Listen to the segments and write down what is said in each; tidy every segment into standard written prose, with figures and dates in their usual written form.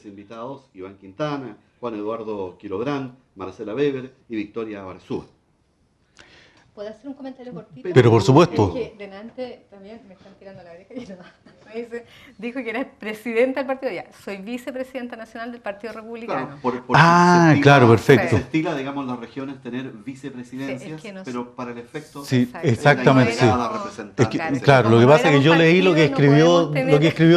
Invitados: Iván Quintana, Juan Eduardo Quilográn, Marcela Weber y Victoria Barzúa. ¿Puedo hacer un comentario cortito? Pero por supuesto. Es que delante también me están tirando la oreja y no. Me dijo que era presidenta del partido. Ya, soy vicepresidenta nacional del Partido Republicano. Claro, claro, perfecto. Se estila, digamos, en las regiones tener vicepresidencias, sí, es que no pero para el efecto... Sí, exactamente, sí. Es que, claro, lo que pasa es que yo leí lo que escribió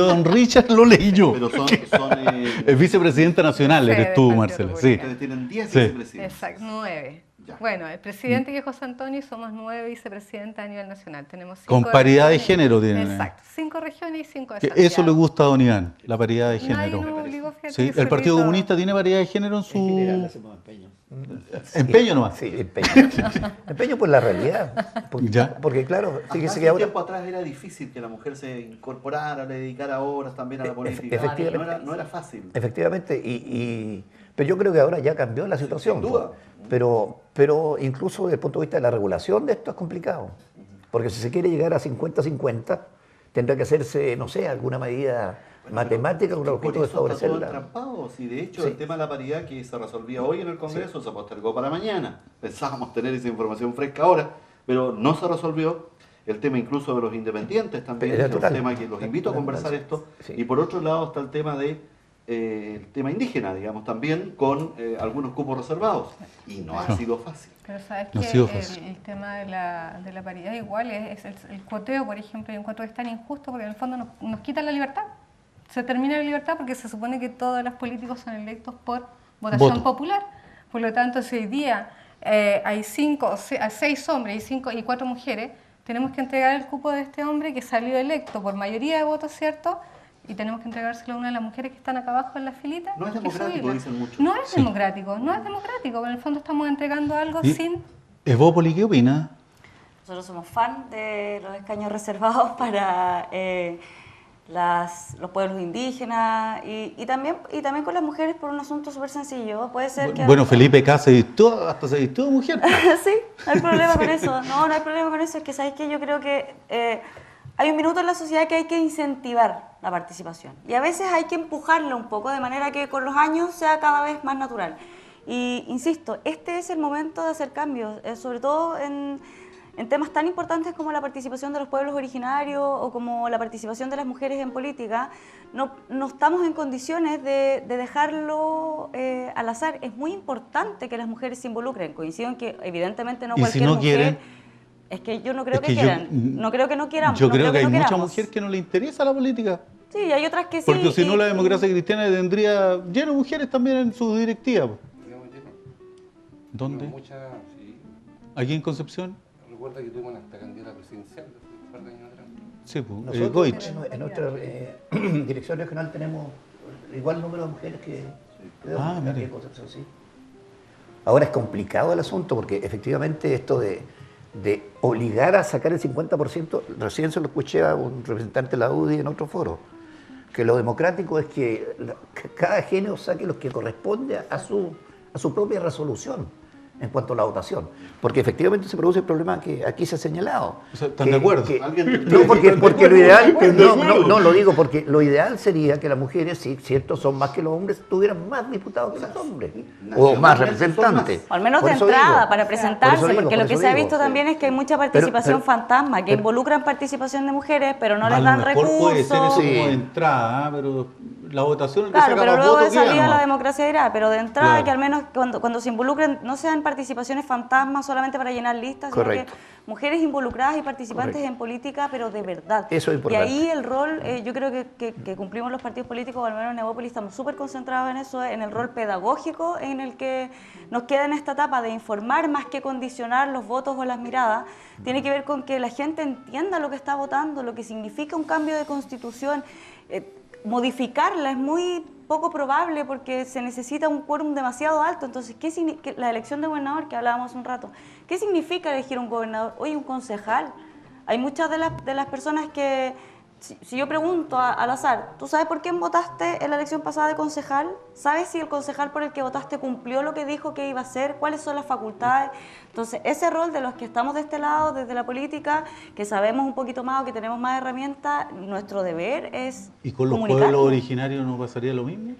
don Richard, lo leí yo. Pero son es vicepresidenta nacional, eres tú, Marcela. Sí. Ustedes tienen 10 vicepresidentes. Exacto, 9. Ya. Bueno, el presidente que es José Antonio y somos 9 vicepresidentes a nivel nacional. Tenemos 5 con paridad de género tienen. Exacto, 5 regiones y 5 de que Santiago. Eso le gusta a don Iván, la paridad de género. Sí, el Partido Comunista tiene paridad de género en su... En general hacemos empeño. ¿Empeño nomás? Sí, empeño. Empeño por la realidad. Porque claro, fíjese que un ahora... tiempo atrás era difícil que la mujer se incorporara, le dedicara horas también a la política. Efectivamente. No era fácil. Efectivamente, pero yo creo que ahora ya cambió la situación. Sin duda. Pero incluso desde el punto de vista de la regulación de esto es complicado. Porque si se quiere llegar a 50-50, tendrá que hacerse, no sé, alguna medida matemática con el objeto de favorecerla. Y de hecho, el tema de la paridad que se resolvía hoy en el Congreso se postergó para mañana. Pensábamos tener esa información fresca ahora, pero no se resolvió. El tema incluso de los independientes también es un tema que los invito a conversar esto. Sí. Y por otro lado está el tema el tema indígena, digamos, también con algunos cupos reservados. Y no ha sido fácil. Pero sabes que el tema de la paridad igual es el cuoteo, por ejemplo, yo encuentro que es tan injusto porque en el fondo nos quitan la libertad. Se termina la libertad porque se supone que todos los políticos son electos por votación popular. Por lo tanto, si hoy día hay 6 hombres y 4 mujeres, tenemos que entregar el cupo de este hombre que salió electo por mayoría de votos, ¿cierto? Y tenemos que entregárselo a una de las mujeres que están acá abajo en la filita. No es democrático, dicen muchos. No es democrático, pero en el fondo estamos entregando algo sin... ¿Evópoli qué opina? Nosotros somos fan de los escaños reservados para los pueblos indígenas y también con las mujeres por un asunto súper sencillo. Puede ser que... Bueno, Felipe K. hasta se vistió de mujer. Sí, no hay problema con eso. No hay problema con eso. Es que, ¿sabes qué? Yo creo que hay un minuto en la sociedad que hay que incentivar la participación. Y a veces hay que empujarla un poco de manera que con los años sea cada vez más natural. Y insisto, este es el momento de hacer cambios, sobre todo en temas tan importantes como la participación de los pueblos originarios o como la participación de las mujeres en política. No estamos en condiciones de dejarlo al azar. Es muy importante que las mujeres se involucren. Coincido en que evidentemente no cualquier mujer... Quieren... Es que yo no creo que quieran. No creo que no quieran. Yo creo que hay muchas mujeres que no le interesa la política. Sí, y hay otras que sí. Porque si no, la democracia cristiana tendría lleno de mujeres también en su directiva. ¿Dónde? Sí. ¿Aquí en Concepción? Recuerda que tuvimos hasta candidata presidencial un par de años atrás. Sí, pues. Nosotros en nuestra dirección regional tenemos igual número de mujeres que en Concepción, sí. Ahora es complicado el asunto porque efectivamente esto de obligar a sacar el 50%, recién se lo escuché a un representante de la UDI en otro foro, que lo democrático es que cada género saque lo que corresponde a su propia resolución en cuanto a la votación. Porque efectivamente se produce el problema que aquí se ha señalado. O sea, ¿están de acuerdo? No, porque lo ideal, no, lo digo porque lo ideal sería que las mujeres, sí, cierto, son más que los hombres, tuvieran más diputados que los hombres, o más representantes. O al menos de entrada, para presentarse, porque lo que se ha visto también es que hay mucha participación fantasma, que involucran participación de mujeres, pero no les dan recursos. Puede ser eso como de entrada, pero la votación... Claro, pero luego de salida la democracia dirá, pero de entrada que al menos cuando se involucren no sean participaciones fantasmas solamente para llenar listas, sino que mujeres involucradas y participantes en política, pero de verdad. Eso es importante. Y ahí el rol, yo creo que cumplimos los partidos políticos, o al menos en Evópoli estamos súper concentrados en eso, en el rol pedagógico en el que nos queda en esta etapa de informar más que condicionar los votos o las miradas. Tiene que ver con que la gente entienda lo que está votando, lo que significa un cambio de constitución. Modificarla es muy poco probable porque se necesita un quórum demasiado alto. Entonces, la elección de gobernador que hablábamos hace un rato, ¿qué significa elegir un gobernador? Oye, un concejal. Hay muchas de las personas que, si yo pregunto al azar, ¿tú sabes por quién votaste en la elección pasada de concejal? ¿Sabes si el concejal por el que votaste cumplió lo que dijo que iba a hacer? ¿Cuáles son las facultades? Entonces, ese rol de los que estamos de este lado, desde la política, que sabemos un poquito más o que tenemos más herramientas, nuestro deber es ¿Y con los comunicarnos. pueblos originarios no pasaría lo mismo?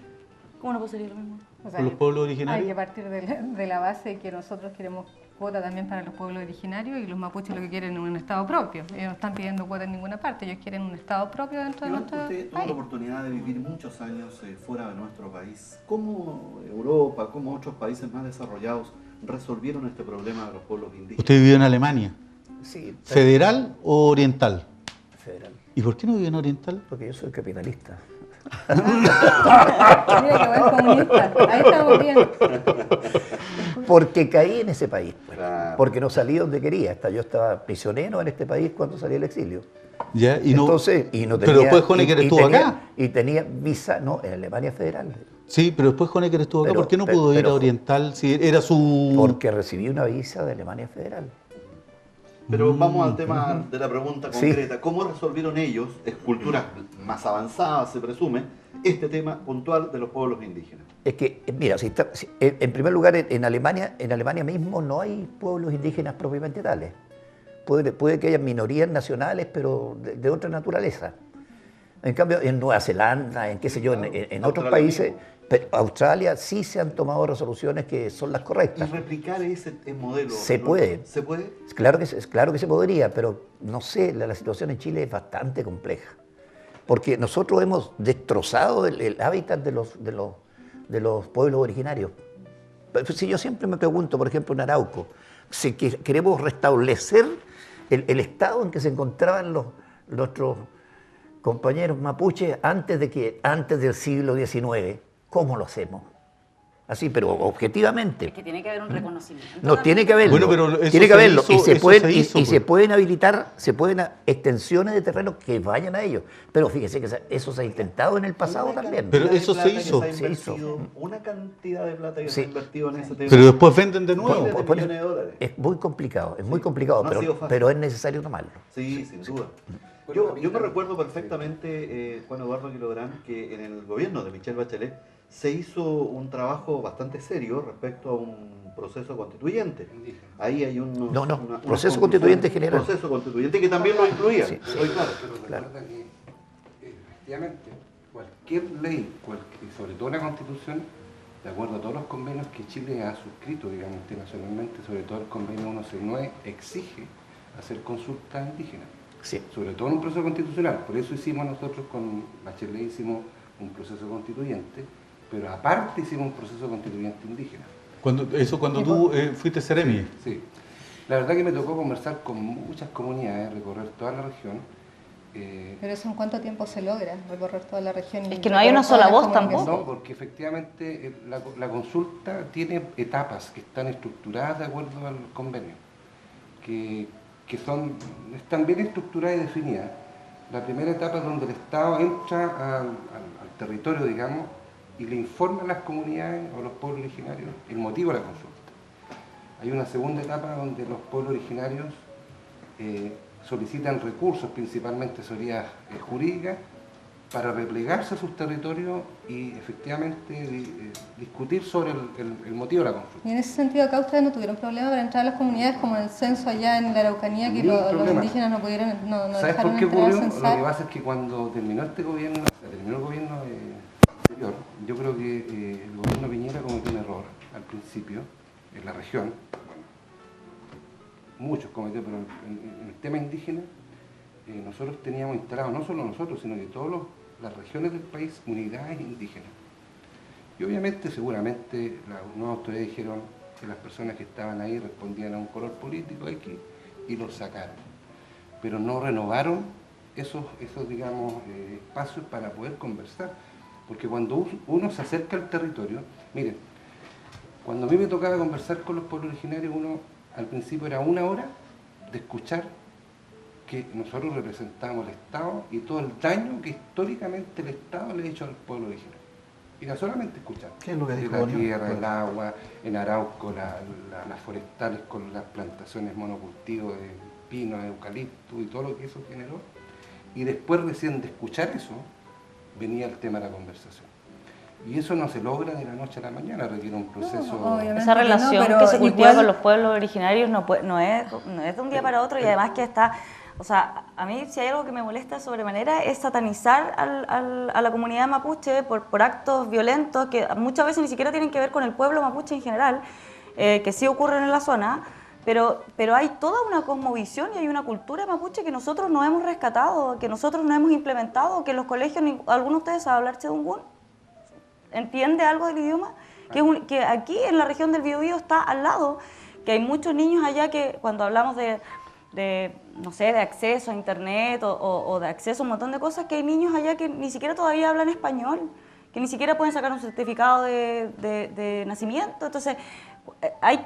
¿Cómo no puede ser lo mismo? O sea, ¿Con los pueblos hay originarios? que partir de la base de que nosotros queremos cuota también para los pueblos originarios y los mapuches lo que quieren es un estado propio. Ellos no están pidiendo cuota en ninguna parte, ellos quieren un estado propio dentro de nuestro Usted tuvo país. la oportunidad de vivir muchos años fuera de nuestro país. ¿Cómo Europa, cómo otros países más desarrollados resolvieron este problema de los pueblos indígenas? ¿Usted vivió en Alemania? Sí, ¿Federal o oriental? federal. ¿Y por qué no vivió en oriental? Porque yo soy capitalista. Mira que buen comunista, ahí estamos bien. Porque caí en ese país, pues. Claro. Porque no salí donde quería. Hasta yo estaba prisionero en este país cuando salí al exilio. ¿Ya? Y no, Entonces, y no pero tenía, después Honecker y estuvo tenía- acá. Y tenía visa, no, en Alemania Federal. Sí, pero después Honecker estuvo acá. Pero- ¿Por qué no pudo ir pero- a oriental si era su...? Porque recibí una visa de Alemania Federal. Pero vamos al tema de la pregunta Sí. concreta. ¿Cómo resolvieron ellos, es cultura más avanzada se presume, este tema puntual de los pueblos indígenas? Es que, mira, en primer lugar, en Alemania mismo no hay pueblos indígenas propiamente tales. Puede que haya minorías nacionales, pero de otra naturaleza. En cambio, en Nueva Zelanda, en qué sé yo, en otros Australia países, mismo. Australia sí se han tomado resoluciones que son las ¿Y correctas. replicar ese modelo? Se ¿no? puede. ¿Se puede? Claro que se podría, pero no sé, la situación en Chile es bastante compleja. Porque nosotros hemos destrozado el hábitat de los pueblos originarios. Si yo siempre me pregunto, por ejemplo, en Arauco, si queremos restablecer el estado en que se encontraban nuestros compañeros mapuches antes del siglo XIX, ¿cómo lo hacemos? Así, pero objetivamente. Es que tiene que haber un reconocimiento. No, tiene que haberlo. Bueno, pero eso tiene que se haberlo. hizo- Y se eso pueden, se y- hizo, y se pues. pueden habilitar, extensiones de terreno que vayan a ellos. Pero fíjese que eso se ha intentado en el pasado Una también. Pero cantidad de eso se plata que hizo. ha Se hizo. invertido, una cantidad de plata que Sí. se ha invertido en ese tema. Pero después venden de nuevo. Miles de Por millones de dólares. Es muy complicado, no ha sido fácil. pero es necesario tomarlo. Sí, sin duda. Bueno, Yo me recuerdo perfectamente, Juan Eduardo Quilográn, que en el gobierno de Michelle Bachelet se hizo un trabajo bastante serio respecto a un proceso constituyente. Ahí hay un proceso constituyente general. Proceso constituyente que también lo incluía. Sí, Estoy claro. Pero Claro. recuerda que efectivamente cualquier ley, y sobre todo la Constitución, de acuerdo a todos los convenios que Chile ha suscrito, digamos, internacionalmente, sobre todo el convenio 169, exige hacer consultas indígenas. Sí. Sobre todo en un proceso constitucional. Por eso hicimos nosotros con Bachelet hicimos un proceso constituyente, pero aparte hicimos un proceso constituyente indígena. Cuando tú fuiste Seremi. Sí. La verdad que me tocó conversar con muchas comunidades, recorrer toda la región. Pero eso en cuánto tiempo se logra recorrer toda la región. Es que no hay una sola voz tampoco. No, porque efectivamente la consulta tiene etapas que están estructuradas de acuerdo al convenio, que están bien estructuradas y definidas. La primera etapa es donde el Estado entra al territorio, digamos, y le informa a las comunidades o a los pueblos originarios el motivo de la consulta. Hay una segunda etapa donde los pueblos originarios solicitan recursos, principalmente asesorías jurídicas, para replegarse a sus territorios y efectivamente discutir sobre el motivo de la consulta. Y en ese sentido, acá ustedes no tuvieron problema para entrar a las comunidades como en el censo allá en la Araucanía, que Ningún los problema. indígenas no pudieron, no ¿Sabes dejaron por qué entrar a ocurrió? Lo censar. que pasa es que cuando terminó este gobierno, terminó el gobierno anterior, yo creo que el gobierno Piñera cometió un error al principio en la región. Muchos cometieron, pero en el tema indígena nosotros teníamos instalados, no solo nosotros, sino que todas las regiones del país, unidades indígenas. Y obviamente, seguramente, las nuevas autoridades dijeron que las personas que estaban ahí respondían a un color político X y los sacaron. Pero no renovaron esos digamos, espacios para poder conversar. Porque cuando uno se acerca al territorio, miren, cuando a mí me tocaba conversar con los pueblos originarios, al principio era 1 hora de escuchar que nosotros representamos el Estado y todo el daño que históricamente el Estado le ha hecho al pueblo originario. Era solamente escuchar. ¿Qué es lo que de dijo la Bonilla? tierra, el agua, en Arauco, las forestales con las plantaciones monocultivos de pino, de eucalipto y todo lo que eso generó. Y después recién de escuchar eso, venía el tema de la conversación. Y eso no se logra de la noche a la mañana, requiere un proceso... obviamente. Esa relación pero que se cultiva igual- con los pueblos originarios no es de un día para otro y además que está O sea, a mí si hay algo que me molesta sobremanera es satanizar a la comunidad mapuche por actos violentos que muchas veces ni siquiera tienen que ver con el pueblo mapuche en general, que sí ocurren en la zona, pero hay toda una cosmovisión y hay una cultura mapuche que nosotros no hemos rescatado, que nosotros no hemos implementado, que en los colegios, ¿alguno de ustedes sabe hablar chedungún? ¿Entiende algo del idioma? Que aquí en la región del Biobío está al lado, que hay muchos niños allá que cuando hablamos de no sé, de acceso a internet o de acceso a un montón de cosas, que hay niños allá que ni siquiera todavía hablan español, que ni siquiera pueden sacar un certificado de nacimiento. Entonces, hay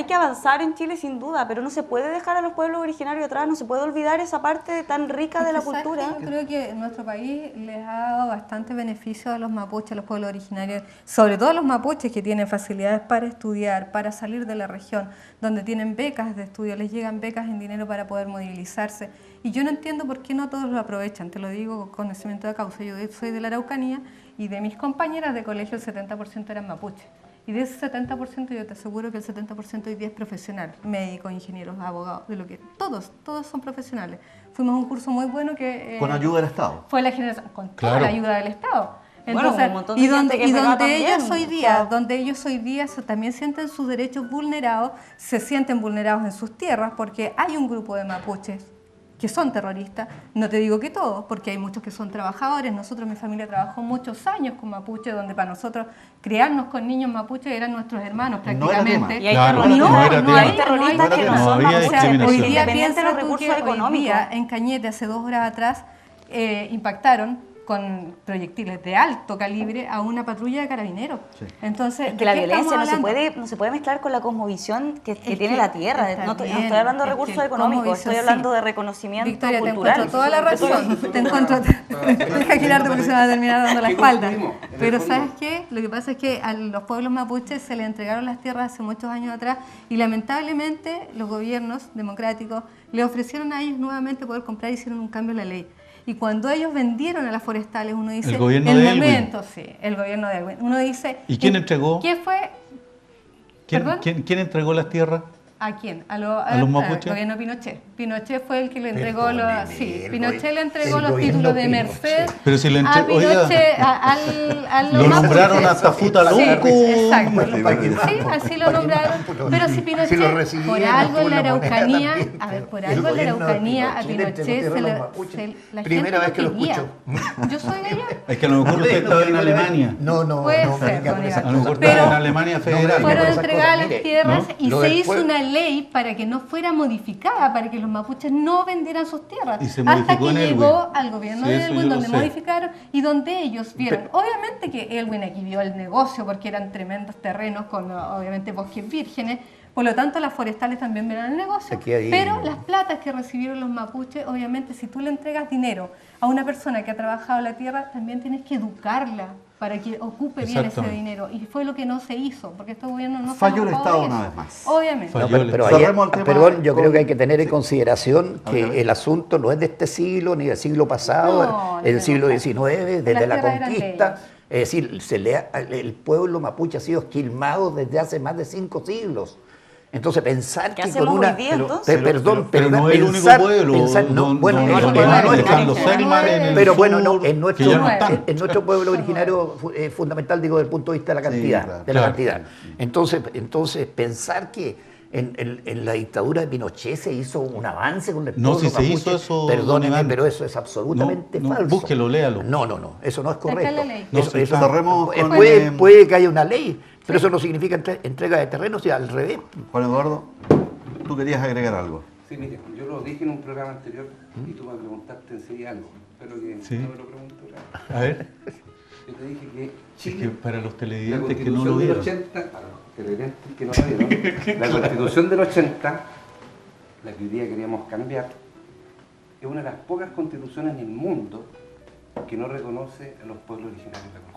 que avanzar en Chile sin duda, pero no se puede dejar a los pueblos originarios atrás, no se puede olvidar esa parte tan rica de la cultura. Yo creo que nuestro país les ha dado bastante beneficio a los mapuches, a los pueblos originarios, sobre todo a los mapuches que tienen facilidades para estudiar, para salir de la región, donde tienen becas de estudio, les llegan becas en dinero para poder movilizarse. Y yo no entiendo por qué no todos lo aprovechan, te lo digo con conocimiento de causa. Yo soy de la Araucanía y de mis compañeras de colegio el 70% eran mapuches. Y de ese 70% yo te aseguro que el 70% hoy día es profesional, médicos, ingenieros, abogados, de lo que todos son profesionales. Fuimos a un curso muy bueno que... con ayuda del Estado. Fue la generación, con toda la ayuda del Estado. Entonces, bueno, un montón de gente que donde ellos hoy día también sienten sus derechos vulnerados, se sienten vulnerados en sus tierras porque hay un grupo de mapuches que son terroristas, no te digo que todos, porque hay muchos que son trabajadores. Nosotros, mi familia trabajó muchos años con mapuche, donde para nosotros criarnos con niños mapuches eran nuestros hermanos prácticamente. Y hay terroristas que no son mapuches. Hoy día piensa los recursos económicos. En Cañete, hace 2 horas atrás, impactaron con proyectiles de alto calibre a una patrulla de carabineros. Sí. Entonces, es que la violencia no se puede mezclar con la cosmovisión que tiene la tierra. No estoy hablando de recursos económicos, estoy hablando de reconocimiento Victoria, cultural. te encuentro toda la razón. Deja girarte porque se va a terminar dando la espalda. Pero ¿sabes qué? Lo que pasa es que a los pueblos mapuches se les entregaron las tierras hace muchos años atrás y lamentablemente los gobiernos democráticos le ofrecieron a ellos nuevamente poder comprar y hicieron un cambio en la ley. Y cuando ellos vendieron a las forestales, uno dice... El gobierno de Elwin. Sí, el gobierno de Elwin. Uno dice... ¿Y quién entregó? ¿Qué fue? ¿Quién entregó las tierras? ¿A quién? ¿A los mapuches? Al gobierno Pinochet. Pinochet fue el que le entregó Pinochet le entregó los títulos de Merced. Pero si le entregó... Pinochet, lo nombraron hasta Futaloco. Sí, exacto. Sí, así lo nombraron. Pero si Pinochet, por algo en la Araucanía, a Pinochet se la primera vez que lo escucho. Yo soy de allá. Es que a lo mejor usted estaba en Alemania. No. Puede ser, a lo mejor estaba en Alemania federal. Fueron entregadas las tierras y se hizo una ley para que no fuera modificada, para que los mapuches no vendieran sus tierras. Y se hasta que en llegó al gobierno de Elwin, donde modificaron y donde ellos vieron. Obviamente que Elwin aquí vio el negocio porque eran tremendos terrenos con obviamente bosques vírgenes. Por lo tanto, las forestales también vieron el negocio, pero las platas que recibieron los mapuches, obviamente, si tú le entregas dinero a una persona que ha trabajado la tierra, también tienes que educarla para que ocupe bien ese dinero. Y fue lo que no se hizo, porque este gobierno no falló el Estado una vez más. Obviamente. Pero yo creo que hay que tener en consideración que el asunto no es de este siglo ni del siglo pasado, el siglo XIX, desde la conquista. Es decir, el pueblo mapuche ha sido esquilmado desde hace más de 5 siglos. Entonces pensar que con una... Pero no es el único pueblo. Pero bueno, no, en nuestro pueblo originario es fundamental, digo, desde el punto de vista de la cantidad. Entonces pensar que en la dictadura de Pinochet se hizo un avance con el pueblo mapuche. No, si se hizo eso... Perdóneme, pero eso es absolutamente falso. Búsquelo, léalo. No, eso no es correcto. Puede que haya una ley, pero eso no significa entrega de terrenos, y al revés. Juan Eduardo, tú querías agregar algo. Sí, mire, yo lo dije en un programa anterior y tú me preguntaste enseguida algo. Espero que no me lo pregunto. A ver. Yo te dije que Chile, es que para los televidentes que no lo vieron. La Constitución del 80, la que hoy día queríamos cambiar, es una de las pocas constituciones en el mundo que no reconoce a los pueblos originarios de la Constitución.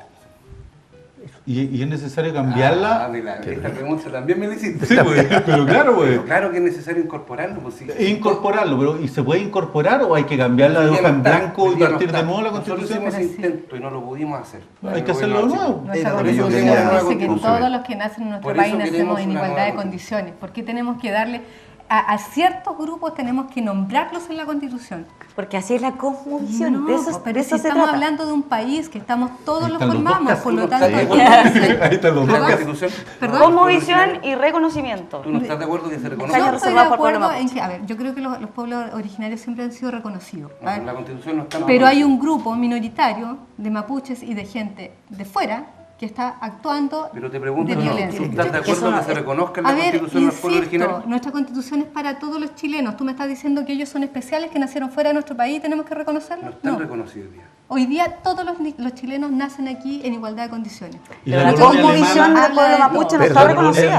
¿Y es necesario cambiarla? Esta pregunta también me la hiciste. Sí, pero claro, pues. Pero claro que es necesario incorporarlo. Pues, sí. Incorporarlo, pero ¿y se puede incorporar o hay que cambiarla de hoja en blanco y partir de nuevo la Constitución? Nosotros hicimos intento y no lo pudimos hacer. Hay que hacerlo de nuevo. Nuestra Constitución dice que todos los que nacen en nuestro país nacemos en igualdad de condiciones. ¿Por qué tenemos que darle a ciertos grupos tenemos que nombrarlos en la Constitución. Porque así es la cosmovisión. No, de eso, pero de si eso se estamos trata. hablando de un país que estamos todos Ahí los están los dos formamos, por lo tanto... Ahí están los dos. La Constitución. ¿Perdón? Cosmovisión y reconocimiento. ¿Tú no estás de acuerdo que se Yo reconozca? Exacto. estoy de reservado por pueblo acuerdo en mapuche. que, a ver, yo creo que los pueblos originarios siempre han sido reconocidos. No, en la Constitución no está. Pero hay un grupo minoritario de mapuches y de gente de fuera que está actuando Pero te pregunto, de ¿tú violencia. estás de acuerdo que se reconozca en la A ver, Constitución los pueblos insisto, originarios? nuestra Constitución es para todos los chilenos. Tú me estás diciendo que ellos son especiales, que nacieron fuera de nuestro país y tenemos que No reconocerlos. están No. reconocidos ya. Hoy día todos los chilenos nacen aquí en igualdad de condiciones. Y Pero la la colonia cosmovisión alemana, del pueblo mapuche no está Perdón, reconocida.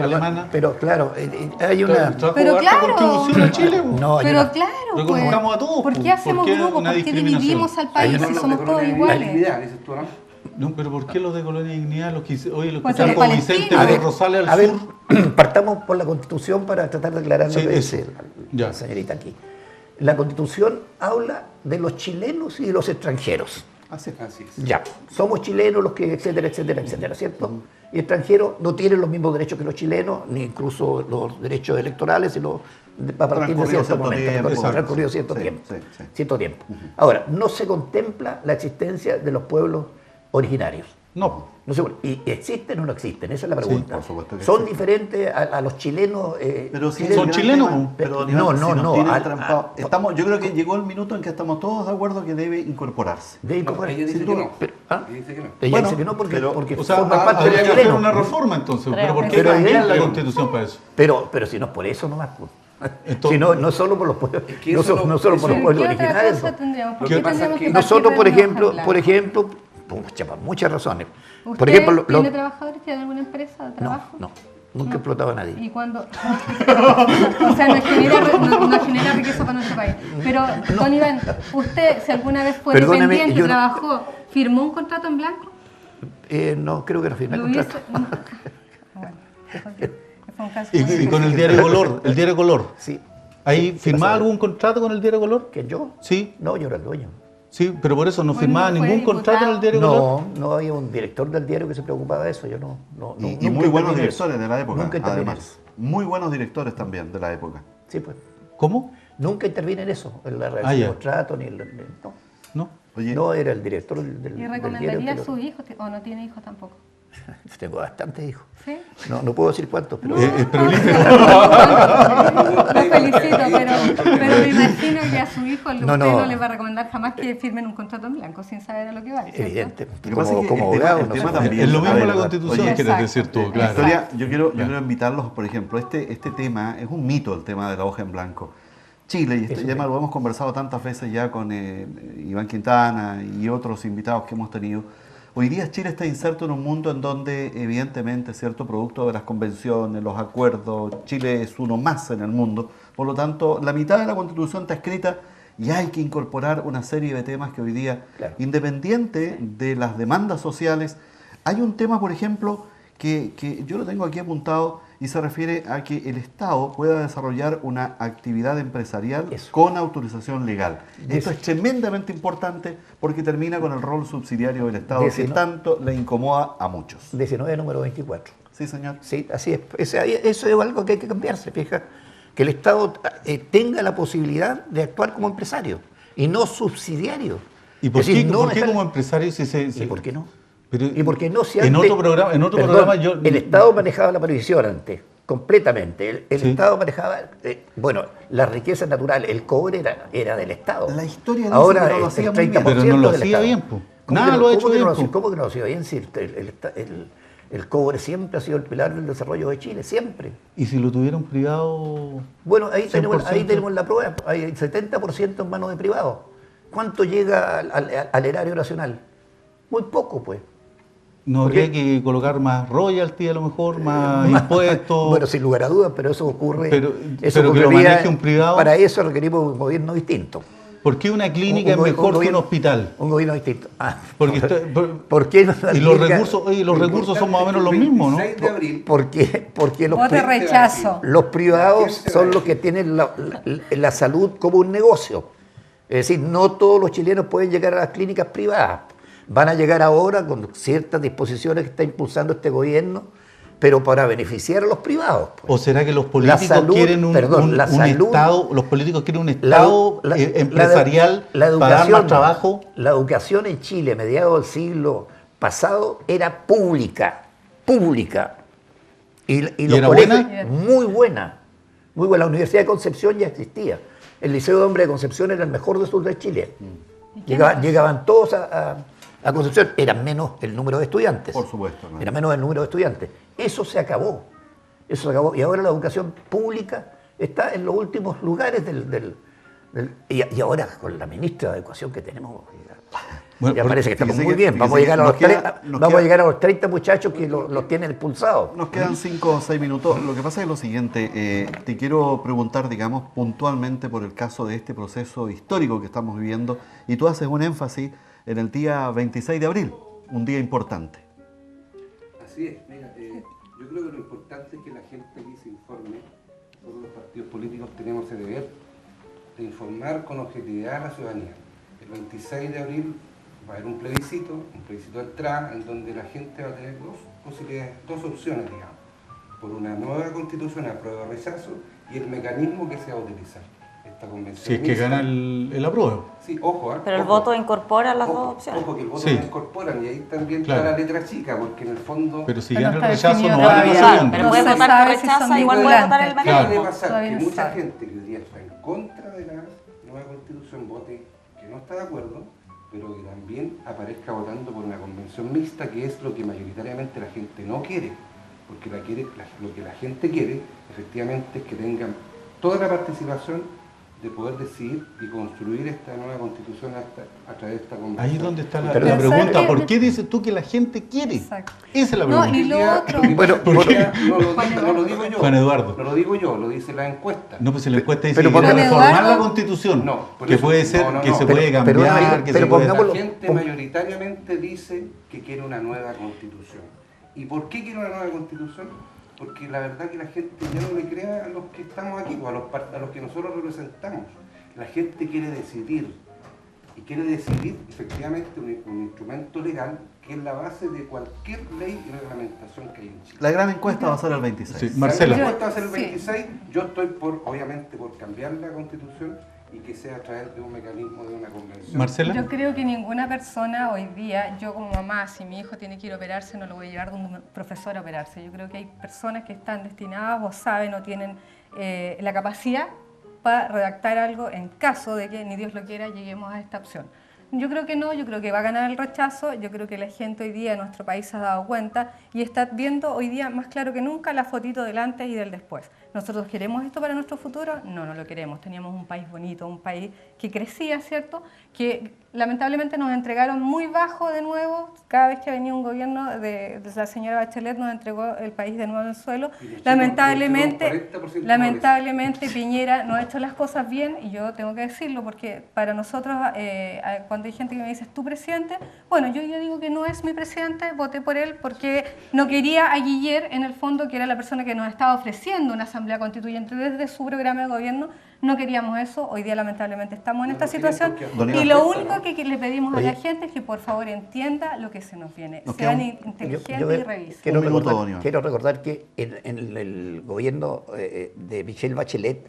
alemana. Pero claro, hay una... Pero claro. Contribución a Chile. No, hay Pero una- claro, pues, Reconozcamos a todos, ¿por pues, qué hacemos ¿por qué grupos? una ¿Por qué discriminación? dividimos al país Hay si una somos de todos colonia iguales? dignidad, dices tú, ¿no? No, pero ¿por qué los de Colonia y Dignidad, los que, oye, los que Pues están los con palestinos. Vicente A de ver, Rosales A al ver, sur? partamos por la Constitución para tratar de aclarar Sí, lo que eso. dice Ya. la señorita aquí. La Constitución habla de los chilenos y de los extranjeros. Así es. Ya, somos chilenos los que, etcétera, etcétera, etcétera, ¿cierto? Y extranjeros no tienen los mismos derechos que los chilenos, ni incluso los derechos electorales, sino a partir de Transcurrido cierto cierto momento, tiempo. Exacto. transcurrido cierto Sí, tiempo. sí, sí. Cierto tiempo. Ahora, no se contempla la existencia de los pueblos originarios. No. No sé, ¿y existen o no existen? Esa es la pregunta. por supuesto que ¿Son sí. diferentes a los chilenos? Pero sí, ¿Son el gran chilenos? tema, pero No, digamos, no, si nos no, tienen al- trampado, yo creo que llegó el minuto en que estamos todos de acuerdo que debe incorporarse. De No, incorporar- ella dice sin que duda. no. Pero, ¿ah? Ella dice que no. Ella Bueno, dice que no porque, pero- porque O sea, forma parte de habría los que hacer chilenos. una reforma entonces. ¿Pero por qué Pero cambiar la evidente. Constitución para eso? Pero si no es por eso nomás. Pues. Entonces- Si no solo por los pueblos, Es que no, eso no solo por los ¿Pero pueblos qué otra originarios. cosa tendríamos? ¿Por Lo qué que pasa tendríamos es que que partir Nosotros, de por una hoja en ejemplo, blanco? por muchas razones. ¿Usted Por ejemplo, tiene trabajadores? ¿Tiene alguna empresa de no, trabajo? no, nunca he explotado a nadie. ¿Y cuándo? O sea, no genera riqueza para nuestro país. Pero, don Iván, usted, si alguna vez fue Perdóneme, dependiente, yo no- trabajó, ¿firmó un contrato en blanco? No, creo que no firmé el ¿Lo hizo? contrato. No. Bueno, fue un caso Y muy con el diario Color, el diario Color. Sí. ¿Ahí Sí, firmaba pasó. algún contrato con el diario Color? ¿Que yo? Sí, No, yo era el dueño. sí, pero por eso no Bueno, firmaba fue ningún diputado. contrato en el diario Color. No había un director del diario que se preocupaba de eso. Yo no. Y nunca muy buenos intervine en eso. directores de la época, Nunca intervine en además. eso. Muy buenos directores también de la época. Sí, pues. ¿Cómo? Nunca intervine en eso, en la Ah, redacción ya. de contrato, ni en no. ¿No? Oye, No, era el director del ¿Y diario. recomendaría a que sus hijos o no tiene hijos tampoco? Tengo bastantes hijos. ¿Sí? No puedo decir cuántos, pero... Es prolífico. Lo felicito, pero me imagino que a su hijo No, usted no. no le va a recomendar jamás que firmen un contrato en blanco sin saber a lo que va. ¿cierto? Evidente. Lo que pasa es que Como el tema- abogado, el no tema sé. también- Es lo mismo A ver, la Constitución, oye, quieres exacto. decir tú, claro. Victoria, yo quiero Ya. invitarlos, por ejemplo, este tema es un mito, el tema de la hoja en blanco. Chile, y este tema lo hemos conversado tantas veces ya con Iván Quintana y otros invitados que hemos tenido. Hoy día Chile está inserto en un mundo en donde, evidentemente, cierto producto de las convenciones, los acuerdos, Chile es uno más en el mundo. Por lo tanto, la mitad de la Constitución está escrita y hay que incorporar una serie de temas que hoy día, Claro. independiente de las demandas sociales, hay un tema, por ejemplo, que yo lo tengo aquí apuntado y se refiere a que el Estado pueda desarrollar una actividad empresarial Eso. con autorización legal. Esto Eso. es tremendamente importante porque termina con el rol subsidiario del Estado Ese, que ¿no? tanto le incomoda a muchos. 19 número 24. Sí, señor. Sí, así es. Eso es algo que hay que cambiarse, fija. Que el Estado tenga la posibilidad de actuar como empresario y no subsidiario. ¿Y por Es decir, qué, no por qué dejar- como empresario si se... ¿Y por qué no? Pero- ¿Y por qué no? Si en antes- otro programa, Perdón, programa yo... El Estado manejaba la previsión antes, completamente. El Sí. Estado manejaba, bueno, la riqueza natural, el cobre era del Estado. La historia dice Ahora que no lo el hacía muy bien. 30% Pero no lo del hacía Estado. bien, po. ¿Cómo Nada que no- lo ha cómo hecho que bien, no lo po. hacía- ¿Cómo que no lo hacía bien? Si el cobre siempre ha sido el pilar del desarrollo de Chile, siempre. ¿Y si lo tuvieran privado? Bueno, ahí tenemos 100%. la prueba. Hay 70% en manos de privados. ¿Cuánto llega al erario nacional? Muy poco, pues. ¿No ¿Por habría qué? que colocar más royalty a lo mejor, más impuestos? Bueno, sin lugar a dudas, pero eso ocurre. Pero eso que lo ocurriría- maneje un privado. Para eso requerimos un gobierno distinto. ¿Por qué una clínica es Un mejor que un gobierno- hospital? Un gobierno distinto. Porque ¿Por qué no y los clínica- recursos, oye, los recursos son más o menos los mismos, ¿no? 26 de abril, Porque Vote rechazo. los privados son los que tienen la salud como un negocio. Es decir, no todos los chilenos pueden llegar a las clínicas privadas. Van a llegar ahora con ciertas disposiciones que está impulsando este gobierno pero para beneficiar a los privados. Pues. ¿O será que los políticos quieren un Estado, los políticos quieren un Estado empresarial para dar más trabajo? La educación en Chile a mediados del siglo pasado era pública. Y los colegios, muy buena. La Universidad de Concepción ya existía. El Liceo de Hombres de Concepción era el mejor del sur de Chile. Llegaban todos a Concepción, eran menos el número de estudiantes. Por supuesto. ¿No? Era menos el número de estudiantes. Eso se acabó. Y ahora la educación pública está en los últimos lugares y ahora con la ministra de Educación que tenemos, ya parece que estamos muy bien. Vamos a llegar a los 30 muchachos que los tienen expulsados. Nos quedan 5 o 6 minutos. Lo que pasa es lo siguiente, te quiero preguntar, digamos, puntualmente por el caso de este proceso histórico que estamos viviendo, y tú haces un énfasis en el día 26 de abril, un día importante. Así es, mira, yo creo que lo importante es que la gente aquí se informe. Todos los partidos políticos tenemos el deber de informar con objetividad a la ciudadanía. El 26 de abril va a haber un plebiscito de entrada, en donde la gente va a tener dos opciones, digamos, por una nueva constitución a prueba de rechazo y el mecanismo que se va a utilizar. Esta convención si es que gana el apruebo. Sí, ojo. Pero el voto incorpora las dos opciones. Ojo, que el voto lo incorporan, y ahí también está la letra chica, porque en el fondo... Pero si gana el rechazo no vale la segunda. Pero puede votar que rechaza, igual puede votar el mecanismo. Puede pasar que mucha gente que hoy día está en contra de la nueva constitución vote que no está de acuerdo, pero que también aparezca votando por una convención mixta, que es lo que mayoritariamente la gente no quiere, porque lo que la gente quiere efectivamente es que tengan toda la participación de poder decidir y construir esta nueva constitución a través de esta convención. Ahí es donde está la pregunta, ¿por qué dices tú que la gente quiere? Exacto. Esa es la pregunta. No, y lo otro... No lo digo yo. Juan Eduardo. No lo digo yo, lo dice la encuesta. No, pues si la encuesta dice pero que quiere reformar Eduardo, la constitución, que eso, puede ser, que se puede cambiar, que se puede... La gente mayoritariamente dice que quiere una nueva constitución. ¿Y por qué quiere una nueva constitución? Porque la verdad que la gente ya no le crea a los que estamos aquí, o a los que nosotros representamos. La gente quiere decidir, y quiere decidir efectivamente un instrumento legal que es la base de cualquier ley y reglamentación que hay en Chile. La gran encuesta va a ser el 26. Sí, Marcela. La encuesta va a ser el 26, yo estoy obviamente por cambiar la constitución y que sea a través de un mecanismo de una convención. Marcela. Yo creo que ninguna persona hoy día, yo como mamá, si mi hijo tiene que ir a operarse, no lo voy a llevar de un profesor a operarse. Yo creo que hay personas que están destinadas o saben o tienen la capacidad para redactar algo en caso de que, ni Dios lo quiera, lleguemos a esta opción. Yo creo que no, yo creo que va a ganar el rechazo, yo creo que la gente hoy día en nuestro país se ha dado cuenta y está viendo hoy día más claro que nunca la fotito del antes y del después. ¿Nosotros queremos esto para nuestro futuro? No, no lo queremos. Teníamos un país bonito, un país que crecía, ¿cierto? Que lamentablemente nos entregaron muy bajo de nuevo. Cada vez que venía un gobierno de la señora Bachelet nos entregó el país de nuevo en el suelo. Lamentablemente Piñera no ha hecho las cosas bien, y yo tengo que decirlo porque para nosotros, cuando hay gente que me dice, ¿es tu presidente? Bueno, yo ya digo que no es mi presidente, voté por él porque no quería a Guiller en el fondo, que era la persona que nos estaba ofreciendo una asamblea constituyente desde su programa de gobierno. No queríamos eso, hoy día lamentablemente estamos en esta situación y lo único que le pedimos a la gente es que por favor entienda lo que se nos viene, sean inteligentes y revisen. Quiero recordar que en el gobierno de Michelle Bachelet,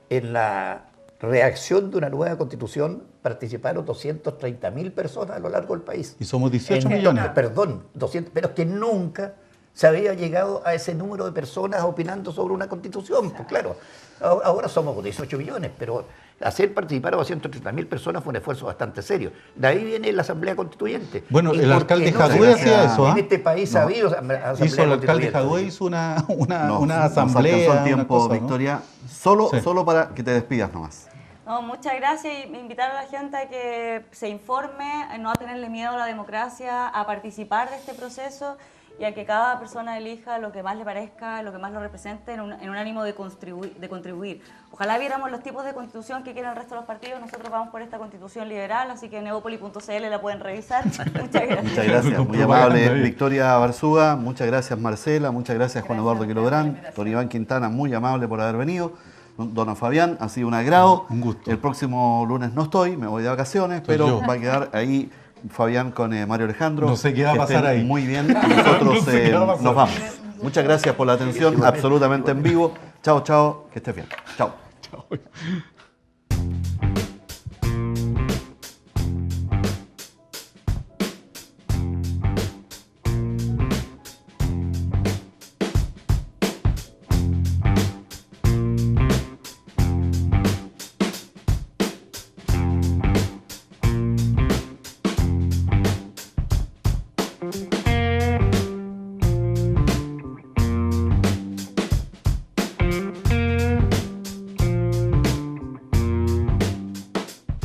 en la redacción de una nueva constitución participaron 230.000 personas a lo largo del país. Y somos 18 millones. Perdón, 200, pero es que nunca se había llegado a ese número de personas opinando sobre una constitución. Pues claro, ahora somos 18 millones, pero hacer participar a 230.000 personas fue un esfuerzo bastante serio. De ahí viene la Asamblea Constituyente. Bueno, el alcalde Jadwe hacía eso. En este país ha habido Asamblea Constituyente. El alcalde Jadwe hizo una asamblea. Nos alcanzó el tiempo, Victoria. Solo para que te despidas nomás. No, muchas gracias, y invitar a la gente a que se informe, a no tenerle miedo a la democracia, a participar de este proceso y a que cada persona elija lo que más le parezca, lo que más lo represente en un ánimo de contribuir. Ojalá viéramos los tipos de constitución que quieren el resto de los partidos. Nosotros vamos por esta constitución liberal, así que neopoli.cl la pueden revisar. Muchas gracias. Muchas gracias, muy amable Victoria Barzúa, muchas gracias Marcela, muchas gracias Juan Eduardo Quilográn, don Iván Quintana, muy amable por haber venido. Don Fabián, ha sido un agrado. Un gusto. El próximo lunes no estoy, me voy de vacaciones, pero va a quedar ahí Fabián con Mario Alejandro. No sé qué va a pasar ahí. Muy bien, nosotros nos vamos. Muchas gracias por la atención, absolutamente en vivo. Chao, chao, que estés bien. Chao. Chao.